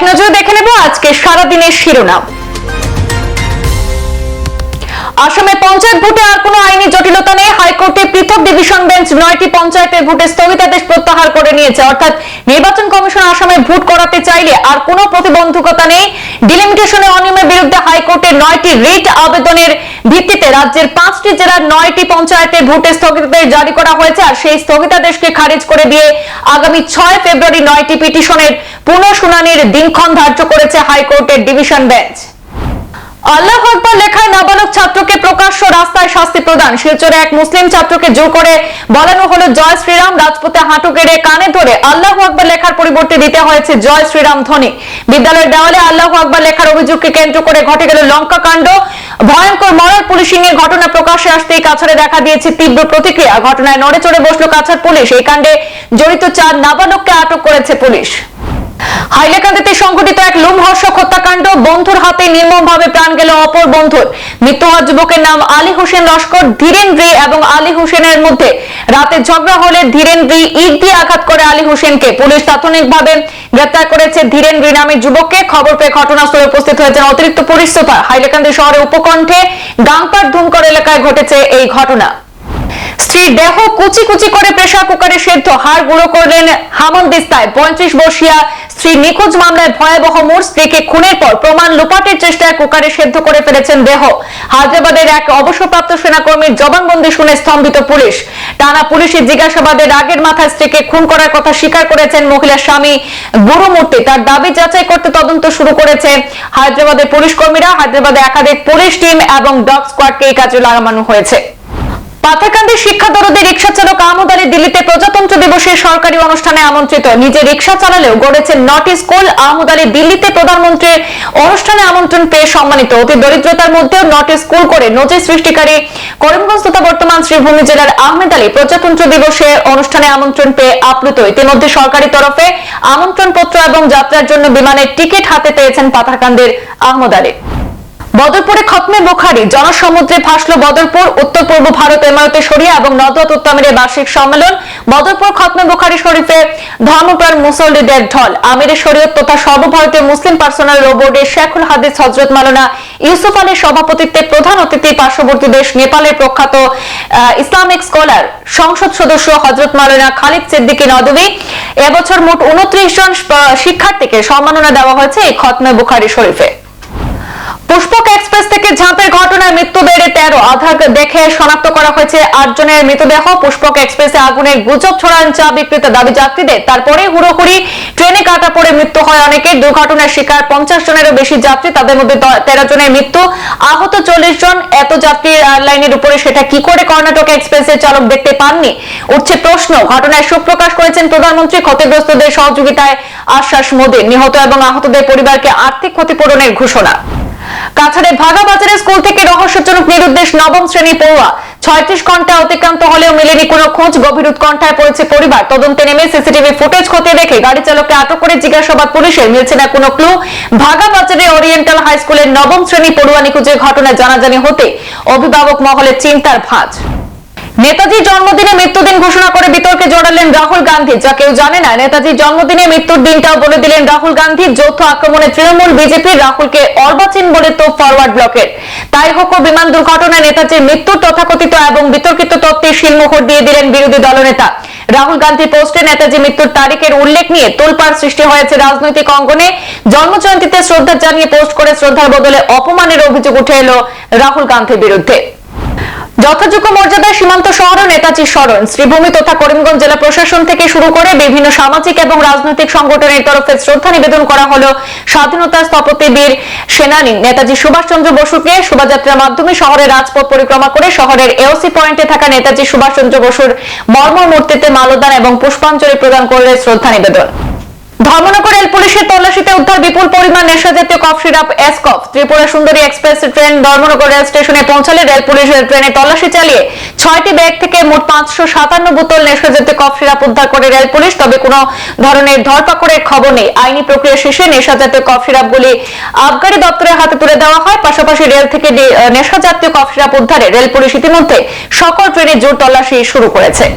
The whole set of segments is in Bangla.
নজরে দেখে নেব আজকে সারাদিনের শিরোনাম। আসামে পঞ্চায়েত ভোটে আর কোনো আইনি জটিলতা নেই। হাইকোর্টে পৃথক ডিভিশন বেঞ্চ 9টি পঞ্চায়েতের ভোটে স্থগিতাদেশ প্রত্যাহার করে নিয়েছে। অর্থাৎ নির্বাচন কমিশন আসামে ভোট করাতে চাইলে আর কোনো প্রতিবন্ধকতা নেই। ডিলিমিটেশনে অনিয়মের বিরুদ্ধে হাইকোর্টে 9টি রিট আবেদনের ভিত্তিতে রাজ্যের 5টি জেলার 9টি পঞ্চায়েতের ভোটে স্থগিতাদেশ জারি করা হয়েছে। আর সেই স্থগিতাদেশকে খারিজ করে দিয়ে আগামী 6 ফেব্রুয়ারি 9টি পিটিশনের পুনঃশুনানির দিনক্ষণ ধার্য করেছে হাইকোর্টের ডিভিশন বেঞ্চ। আল্লাহু আকবার লেখায় নাবালক ছাত্রকে প্রকাশ্য রাস্তায় শাস্তি প্রদান। শিলচরে এক মুসলিম ছাত্রকে জোর করে বলানো হলো জয় শ্রীরাম। রাজপথে হাঁটু গেড়ে কানে ধরে আল্লাহু আকবার লেখার পরিবর্তে দিতে হয়েছে জয় শ্রীরাম ধ্বনি। বিদ্যালয়ের দেওয়ালে আল্লাহু আকবার লেখার অভিযোগকে কেন্দ্র করে ঘটে গেল লঙ্কা কাণ্ড। ভয়ঙ্কর মরাল পুলিশিং এর ঘটনা প্রকাশ্যে আসতেই কাছাড়ে দেখা দিয়েছে তীব্র প্রতিক্রিয়া। ঘটনায় নড়ে চড়ে বসল কাছাড় পুলিশ। এই কাণ্ডে জড়িত 4 নাবালককে আটক করেছে পুলিশ। হাইলাকান্দিতে সংঘটিত এক লোমহর্ষক হত্যাকাণ্ড। বন্ধুর হাতে নির্মমভাবে প্রাণ গেল অপর বন্ধুর। মৃত্যু হওয়া যুবকের নাম আলী হোসেন লস্কর। ধীরেন রি এবং আলী হোসেনের মধ্যে রাতে ঝগড়া হলে ধীরেন রি ইট দিয়ে আঘাত করে আলী হোসেনকে। পুলিশ তাৎক্ষণিকভাবে গ্রেপ্তার করেছে ধীরেন রি নামের যুবককে। খবর পেয়ে ঘটনাস্থলে উপস্থিত হয়েছেন অতিরিক্ত পুলিশ সুপার। হাইলাকান্দি শহরের উপকণ্ঠে গাংপার ধুমকর এলাকায় ঘটেছে এই ঘটনা। স্ত্রীর দেহ কুচি কুচি করে প্রেসার কুকারে সেদ্ধ, হাড় গুঁড়ো করলেন হামনদিস্তায়। 35 বর্ষীয়া স্ত্রী নিখোঁজ মামলায় ভয়াবহ মোড়। স্ত্রীকে খুনের পর প্রমাণ লোপাটের চেষ্টায় কুকারে সেদ্ধ করে ফেলেছেন দেহ। হায়দ্রাবাদের এক অবসরপ্রাপ্ত সেনাকর্মীর জবানবন্দি শুনে স্তম্ভিত পুলিশ। টানা পুলিশি জিজ্ঞাসাবাদে রাগের মাথায় স্ত্রীকে খুন করার কথা স্বীকার করেছেন মহিলার স্বামী গুরুমূর্তি। তার দাবি যাচাই করতে তদন্ত শুরু করেছে হায়দ্রাবাদের পুলিশ কর্মীরা। হায়দ্রাবাদে একাধিক পুলিশ টিম এবং ডগ স্কোয়াডকে এই কাজে লাগানো হয়েছে। পাথারকান্দির শিক্ষা দরদে রিক্সা চালক আহমদ আলী দিল্লিতে প্রজাতন্ত্র দিবসের সরকারি অনুষ্ঠানে আমন্ত্রিত। নিজে রিক্সা চালালেও গড়েছেন 9টি স্কুল। আহমদ আলী দিল্লিতে প্রধানমন্ত্রীর অনুষ্ঠানে আমন্ত্রণ পেয়ে সম্মানিত। অতি দরিদ্রতার মধ্যেও 9টি স্কুল করে নজির সৃষ্টিকারী করিমগঞ্জ তথা বর্তমান শ্রীভূমি জেলার আহমেদ আলী প্রজাতন্ত্র দিবসের অনুষ্ঠানে আমন্ত্রণ পেয়ে আপ্লুত। ইতিমধ্যে সরকারি তরফে আমন্ত্রণ পত্র এবং যাত্রার জন্য বিমানের টিকিট হাতে পেয়েছেন পাথারকান্দির আহমদ আলী। বদরপুরে খতমে বুখারী। জনসমুদ্রে ভাসল বদরপুর। উত্তর পূর্ব ভারত এমারতে শরিয়া এবং নদওয়াত উত্তামিরের বার্ষিক সম্মেলন। বদরপুর খতমে বুখারী শরীফে ধর্মপ্রাণ মুসল্লিদের ঢল। আমিরে শরীয়ত তথা সর্বভারতীয় মুসলিম পার্সোনাল ল বোর্ডের শেখুল হাদিস হযরত মাওলানা ইউসুফ আলীর সভাপতিত্বে প্রধান অতিথি পার্শ্ববর্তী দেশ নেপালের প্রখ্যাত ইসলামিক স্কলার সংসদ সদস্য হযরত মাওলানা খালিদ সিদ্দিকী নদভী। এবছর মোট 29 জন শিক্ষার্থীকে সম্মাননা দেওয়া হয়েছে এই খতমে বুখারী শরীফে। পুষ্পক এক্সপ্রেস থেকে ঝাঁপের ঘটনায় মৃত্যু বেড়ে 13। আধার দেখে শনাক্ত করা হয়েছে 8 জনের মৃতদেহ। পুষ্পক এক্সপ্রেসে আগুনের গুজব ছড়ান চা বিক্রেতা, দাবি যাত্রীদের। তারপরে হুড়োহুড়ি ট্রেনে কাটা পড়ে মৃত্যু হয় অনেকের। দুর্ঘটনার শিকার 50 জনেরও বেশি যাত্রী, তাদের মধ্যে 13 জনের মৃত্যু, আহত 40 জন। এত যাত্রী এয়ারলাইনের উপরে সেটা কি করে কর্ণাটক এক্সপ্রেসের চালক দেখতে পাননি, উঠছে প্রশ্ন। ঘটনায় শোক প্রকাশ করেছেন প্রধানমন্ত্রী। ক্ষতিগ্রস্তদের সহযোগিতায় আশ্বাস মোদীর। নিহত এবং আহতদের পরিবারকে আর্থিক ক্ষতিপূরণের ঘোষণা। কাছাড়ে ভাগা বাজারে স্কুল থেকে রহস্যজনক নিরুদ্দেশ 9ম শ্রেণী পড়ুয়া। 36 ঘন্টা অতিক্রান্ত হলেও মেলেনি কোনো খোঁজ। গভীর উৎকণ্ঠায় পড়েছে পরিবার। তদন্তে নেমে সিসিটিভি ফুটেজ খতিয়ে দেখে গাড়ি চালককে আটক করে জিজ্ঞাসাবাদ পুলিশের। মিলছে না কোনো ক্লু। ভাগা বাজারে ওরিয়েন্টাল হাই স্কুলের 9ম শ্রেণী পড়ুয়া নিখোঁজের ঘটনায় জানাজানি হতে অভিভাবক মহলে চিন্তার ভাঁজ। নেতাজির জন্মদিনে মৃত্যুদিন ঘোষণা করে বিতর্কে জড়ালেন রাহুল গান্ধী। যা কেউ জানে না, নেতাজির জন্মদিনে মৃত্যুর দিনটাও বলে দিলেন রাহুল গান্ধী। যৌথ আক্রমণে তৃণমূল বিজেপির রাহুলকে অর্বাচীন বলে তো ফরওয়ার্ড ব্লকের। তাই হোক বিমান দুর্ঘটনায় নেতাজির মৃত্যুর তথাকথিত এবং বিতর্কিত তত্ত্বে শিলমোহর দিয়ে দিলেন বিরোধী দলনেতা। রাহুল গান্ধী পোস্টে নেতাজি মৃত্যুর তারিখের উল্লেখ নিয়ে তোলপাড় সৃষ্টি হয়েছে রাজনৈতিক অঙ্গনে। জন্মজয়ন্তীতে শ্রদ্ধা জানিয়ে পোস্ট করে শ্রদ্ধার বদলে অপমানের অভিযোগ উঠে এলো রাহুল গান্ধীর বিরুদ্ধে। যথাযোগ্য মর্যাদায় সীমান্ত শহর নেতাজি স্মরণ। শ্রীভূমি তথা করিমগঞ্জ জেলা প্রশাসন থেকে শুরু করে বিভিন্ন সামাজিক এবং রাজনৈতিক সংগঠনের তরফে শ্রদ্ধা নিবেদন করা হলো স্বাধীনতার স্থপতি বীর সেনানী নেতাজি সুভাষচন্দ্র বসুকে। শোভাযাত্রার মাধ্যমে শহরের রাজপথ পরিক্রমা করে শহরের এওসি পয়েন্টে থাকা নেতাজি সুভাষচন্দ্র বসুর মর্মর মূর্তিতে মাল্যদান এবং পুষ্পাঞ্জলি প্রদান করলে শ্রদ্ধা নিবেদন। ধর্মনগর রেল পুলিশের তল্লাশিতে উদ্ধার বিপুল পরিমাণ নেশাজাতীয় cough syrup Eskuf. Tripura Sundari express train Dharmanagar rail স্টেশনে পৌঁছালে রেল পুলিশের ট্রেনে তল্লাশি চালিয়ে 6টি ব্যাগ থেকে মোট 557 বোতল নেশাজাতীয় কফ সিরাপ উদ্ধার করে রেল পুলিশ। তবে কোনো ধরনের ধরপাকড়ের খবর নেই। আইনি প্রক্রিয়া শেষে নেশাজাতীয় কফ সিরাপগুলি আবগারি দপ্তরের হাতে তুলে দেওয়া হয়। পাশাপাশি রেল থেকে নেশাজাতীয় কফ সিরাপ উদ্ধারে রেল পুলিশ ইতিমধ্যে সকল ট্রেনে জোর তল্লাশি শুরু করেছে।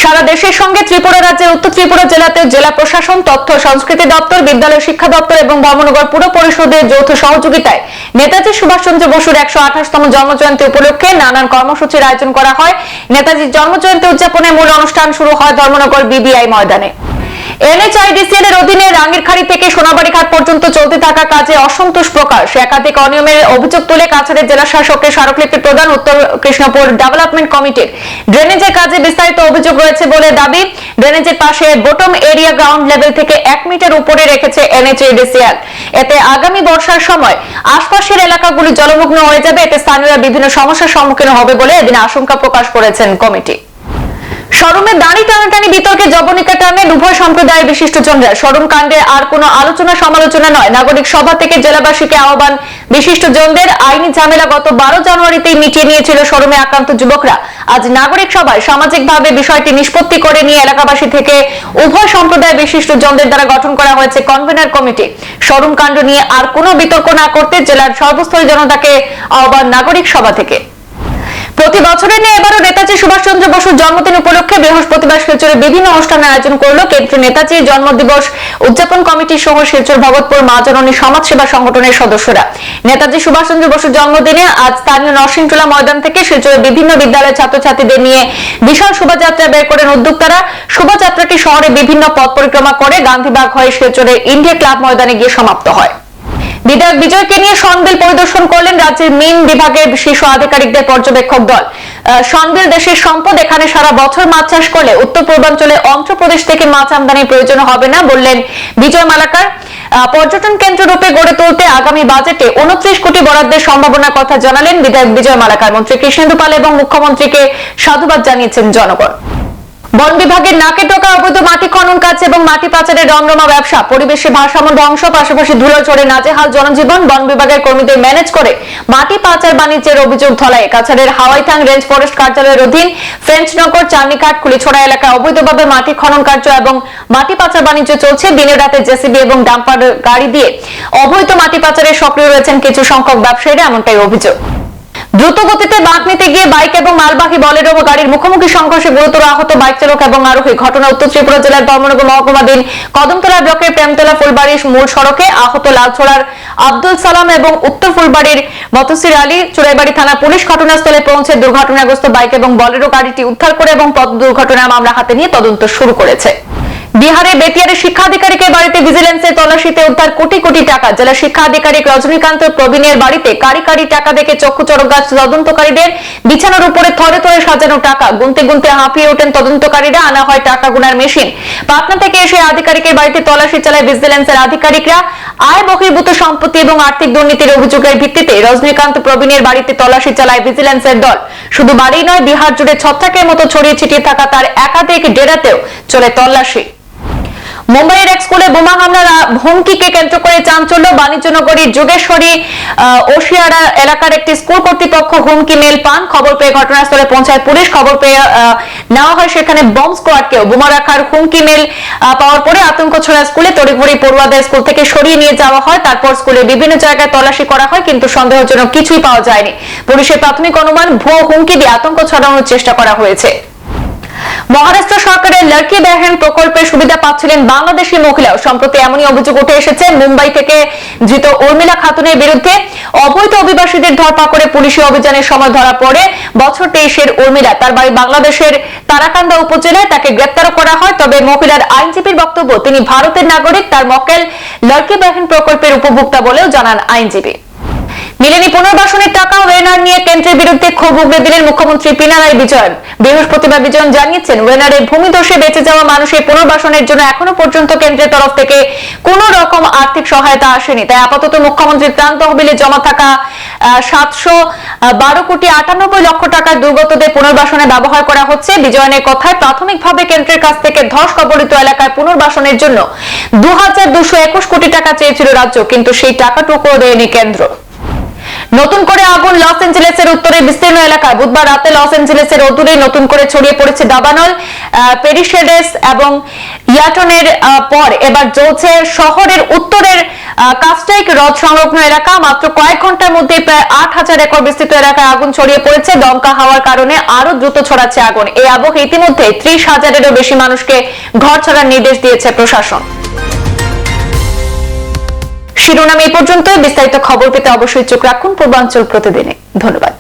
সারা দেশের সঙ্গে ত্রিপুরা রাজ্যের উত্তর ত্রিপুরা জেলাতেও জেলা প্রশাসন, তথ্য সংস্কৃতি দপ্তর, বিদ্যালয় শিক্ষা দপ্তর এবং ধর্মনগর পুর পরিষদের যৌথ সহযোগিতায় নেতাজি সুভাষচন্দ্র বসুর 128তম জন্মজয়ন্তী উপলক্ষে নানান কর্মসূচির আয়োজন করা হয়। নেতাজির জন্মজয়ন্তী উদযাপনের মূল অনুষ্ঠান শুরু হয় ধর্মনগর বিবিআই ময়দানে। NHIDCL এর অধীনে রাঙ্গিরখাড়ি থেকে সোনাবাড়ি ঘাট পর্যন্ত চলতে থাকা কাজে অসন্তোষ প্রকাশ, একাধিক অনিয়মের অভিযোগ তুলে কাছাড়ের জেলা শাসকের স্মারকলিপি প্রদান উত্তর কৃষ্ণপুর ডেভেলপমেন্ট কমিটির। ড্রেনেজের কাজে বিস্তারিত অভিযোগ রয়েছে বলে দাবি। ড্রেনেজের পাশে বটম এরিয়া গ্রাউন্ড লেভেল থেকে 1 মিটার উপরে রেখেছে NHIDCL। এতে আগামী বর্ষার সময় আশপাশের এলাকাগুলি জলমগ্ন হয়ে যাবে। এতে স্থানীয়রা বিভিন্ন সমস্যার সম্মুখীন হবে বলে এদিন আশঙ্কা প্রকাশ করেছেন কমিটি। শোরুমে দাঁড়ি টানাটানি বিতর্কে জবনিকা টানেন উভয় সম্প্রদায়ের বিশিষ্টজনরা। শোরুম কাণ্ডে আর কোনো আলোচনা সমালোচনা নয়, নাগরিক সভা থেকে জেলাবাসীকে আহ্বান বিশিষ্টজনদের। আইনি ঝামেলা গত 12 জানুয়ারিতেই মিটিয়ে নিয়েছিল শোরুমে আক্রান্ত যুবকরা। আজ নাগরিক সভায় সামাজিকভাবে বিষয়টি নিষ্পত্তি করে নিয়ে এলাকাবাসী থেকে উভয় সম্প্রদায়ের বিশিষ্টজনদের দ্বারা গঠন করা হয়েছে কনভেনার কমিটি। শোরুম কাণ্ড নিয়ে আর কোনো বিতর্ক না করতে জেলার সর্বস্তরের জনতাকে আহ্বান নাগরিক সভা থেকে। প্রতি বছরের নিয়ে এবারও নেতাজি সুভাষচন্দ্র বসুর জন্মদিন উপলক্ষে বৃহস্পতিবার শিলচরে বিভিন্ন অনুষ্ঠানের আয়োজন করল কেন্দ্রীয় নেতাজি জন্মদিবস উদযাপন কমিটি সহ শিলচর ভগতপুর মা জননী সমাজসেবা সংগঠনের সদস্যরা। নেতাজি সুভাষচন্দ্র বসুর জন্মদিনে আজ স্থানীয় নরসিংটোলা ময়দান থেকে শিলচরের বিভিন্ন বিদ্যালয়ের ছাত্রছাত্রীদের নিয়ে বিশাল শোভাযাত্রা বের করেন উদ্যোক্তারা। শোভাযাত্রাটি শহরে বিভিন্ন পথ পরিক্রমা করে গান্ধীবাগ হয়ে শিলচরের ইন্ডিয়া ক্লাব ময়দানে গিয়ে সমাপ্ত হয়। বিধায়ক বিজয়কে নিয়ে সনবিল পরিদর্শন করলেন রাজ্যের মিন বিভাগের শীর্ষ আধিকারিকদের পর্যবেক্ষক দল। সনবিল দেশের সম্পদ, এখানে সারা বছর মাছ চাষ করলে উত্তর পূর্বাঞ্চলে অন্ধ্রপ্রদেশ থেকে মাছ আমদানির প্রয়োজন হবে না বললেন বিজয় মালাকার। পর্যটন কেন্দ্র রূপে গড়ে তুলতে আগামী বাজেটে 29 কোটি বরাদ্দের সম্ভাবনার কথা জানালেন বিধায়ক বিজয় মালাকার। মন্ত্রী কৃষ্ণেন্দু পাল এবং মুখ্যমন্ত্রীকে সাধুবাদ জানিয়েছেন জনগণ। বন বিভাগের নাকে টোকা অবৈধ মাটি খনন কাজ এবং মাটি পাচারের রমরমা ব্যবসা, পরিবেশে ভারসাম্য ধ্বংস, পাশাপাশি ধুলোয় চড়ে নাজেহাল জনজীবন। বন বিভাগের কর্মীদের ম্যানেজ করে মাটি পাচার বাণিজ্যের অভিযোগ ধলায়। কাছাড়ের হাওয়াইথাং রেঞ্জ ফরেস্ট কার্যালয়ের অধীন ফ্রেঞ্চনগর, চান্নিঘাট, কুলিছড়া এলাকায় অবৈধভাবে মাটি খনন কার্য এবং মাটি পাচার বাণিজ্য চলছে। দিনের রাতে জেসিবি এবং ডাম্পার গাড়ি দিয়ে অবৈধ মাটি পাচারে সক্রিয় রয়েছেন কিছু সংখ্যক ব্যবসায়ীরা, এমনটাই অভিযোগ। দ্রুত গতিতে বাঁক নিতে গিয়ে বাইক এবং মালবাহী বলেরো গাড়ির মুখোমুখি সংঘর্ষে গুরুতর আহত বাইক চালক এবং আরোহী। ঘটনা উত্তর ত্রিপুরা জেলার ধর্মনগর মহকুমাধীন কদমতলা ব্লকের প্রেমতলা ফুলবাড়ির মূল সড়কে। আহত লালছড়ার আব্দুল সালাম এবং উত্তর ফুলবাড়ির মতসির আলী। চুরাইবাড়ি থানা পুলিশ ঘটনাস্থলে পৌঁছে দুর্ঘটনাগ্রস্ত বাইক এবং বলেরো গাড়িটি উদ্ধার করে এবং পথ দুর্ঘটনার মামলা হাতে নিয়ে তদন্ত শুরু করেছে। বিহারের বেতিয়ারে শিক্ষা আধিকারিকের বাড়িতে ভিজিলেন্সের তল্লাশিতে উদ্ধার কোটি কোটি টাকা। জেলা শিক্ষা আধিকারিক রজনীকান্ত প্রবীণের বাড়িতে কারি কারি টাকা দেখে চক্ষু চড়ক গাছ তদন্তকারীদের। বিছানার উপরে থরে থরে সাজানো টাকা, গুনতে গুনতে হাঁপিয়ে ওঠেন তদন্তকারীরা। আনা হয় টাকা গুনার মেশিন। পাটনা থেকে এসে আধিকারিকের বাড়িতে তল্লাশি চালায় ভিজিলেন্সের আধিকারিকরা। আয় বহির্ভূত সম্পত্তি এবং আর্থিক দুর্নীতির অভিযোগের ভিত্তিতে রজনীকান্ত প্রবীণের বাড়িতে তল্লাশি চালায় ভিজিলেন্সের দল। শুধু বাড়ি নয়, বিহার জুড়ে ছত্রাকের মতো ছড়িয়ে ছিটিয়ে থাকা তার একাধিক ডেরাতেও চলে তল্লাশি। মুম্বাইয়ের এক স্কুলে বোমা হামলার হুমকিকে কেন্দ্র করে চাঞ্চল্য। বাণিজ্যনগরীর যোগেশ্বরী ওশিয়ারা এলাকার একটি স্কুল কর্তৃপক্ষ হুমকি মেল পান। খবর পেয়ে ঘটনাস্থলে পৌঁছায় পুলিশ। খবর পেয়ে নেওয়া হয় সেখানে বম স্কোয়াডকেও। বোমা রাখার হুমকি মেল পাওয়ার পরে আতঙ্ক ছড়া স্কুলে। তড়িঘড়ি পড়ুয়াদের স্কুল থেকে সরিয়ে নিয়ে যাওয়া হয়। তারপর স্কুলের বিভিন্ন জায়গায় তল্লাশি করা হয়, কিন্তু সন্দেহজনক কিছুই পাওয়া যায়নি। পুলিশের প্রাথমিক অনুমান, ভুয়ো হুমকি দিয়ে আতঙ্ক ছড়ানোর চেষ্টা করা হয়েছে। মহারাষ্ট্র সরকারের লড়কি বেহেন প্রকল্পের সুবিধা পাচ্ছিলেন বাংলাদেশি মহিলাও। সম্প্রতি এমনই অভিযোগ উঠে এসেছে মুম্বাই থেকে ধৃত উর্মিলা খাতুনের বিরুদ্ধে। অবৈধ অভিবাসীদের ধরপাকড়ে পুলিশি অভিযানের সময় ধরা পড়ে বছর 23-এর উর্মিলা। তার বাড়ি বাংলাদেশের তারাকান্দা উপজেলায়। তাকে গ্রেপ্তার করা হয়। তবে মহিলার আইনজীবীর বক্তব্য, তিনি ভারতের নাগরিক। তার মক্কেল লড়কি বেহেন প্রকল্পের উপভোক্তা বলেও জানান আইনজীবী। মিলেনি পুনর্বাসনের টাকা, ওয়েনার নিয়ে কেন্দ্রের বিরুদ্ধে ক্ষোভ উগড়ে দিলেন মুখ্যমন্ত্রী পিনারাই বিজয়ন। বৃহস্পতিবার বিজয়ন জানিয়েছেন, ওয়েনারের ভূমিধসে বেঁচে যাওয়া মানুষের পুনর্বাসনের জন্য এখনো পর্যন্ত কেন্দ্রের তরফ থেকে কোন রকম আর্থিক সহায়তা আসেনি। তাই আপাতত মুখ্যমন্ত্রীর ত্রাণ তহবিলে জমা থাকা 712 কোটি 98 লক্ষ টাকার দুর্গতদের পুনর্বাসনে ব্যবহার করা হচ্ছে। বিজয়নের কথায়, প্রাথমিকভাবে কেন্দ্রের কাছ থেকে ধস কবলিত এলাকায় পুনর্বাসনের জন্য 2221 কোটি টাকা চেয়েছিল রাজ্য, কিন্তু সেই টাকাটুকুও দেয়নি কেন্দ্র। নতুন করে আগুন লস এঞ্জেলেসের উত্তরে বিস্তীর্ণ এলাকায়। বুধবার রাতে লস এঞ্জেলেসের অদূরে নতুন করে ছড়িয়ে পড়েছে দাবানল, পেরিসেডেস এবং ইয়াটনের পর এবার জ্বলছে শহরের উত্তরের কাস্টাইক হ্রদ সংলগ্ন এলাকা। মাত্র কয়েক ঘন্টার মধ্যে প্রায় 8,000 একর বিস্তৃত এলাকায় আগুন ছড়িয়ে পড়েছে। দমকা হাওয়ার কারণে আরো দ্রুত ছড়াচ্ছে আগুন। এই আবহে ইতিমধ্যে 30,000-এরও বেশি মানুষকে ঘর ছাড়ার নির্দেশ দিয়েছে প্রশাসন। শিরোনাম এই পর্যন্ত। বিস্তারিত খবর পেতে অবশ্যই চোখ রাখুন পূর্বাঞ্চল প্রতিদিনে। ধন্যবাদ।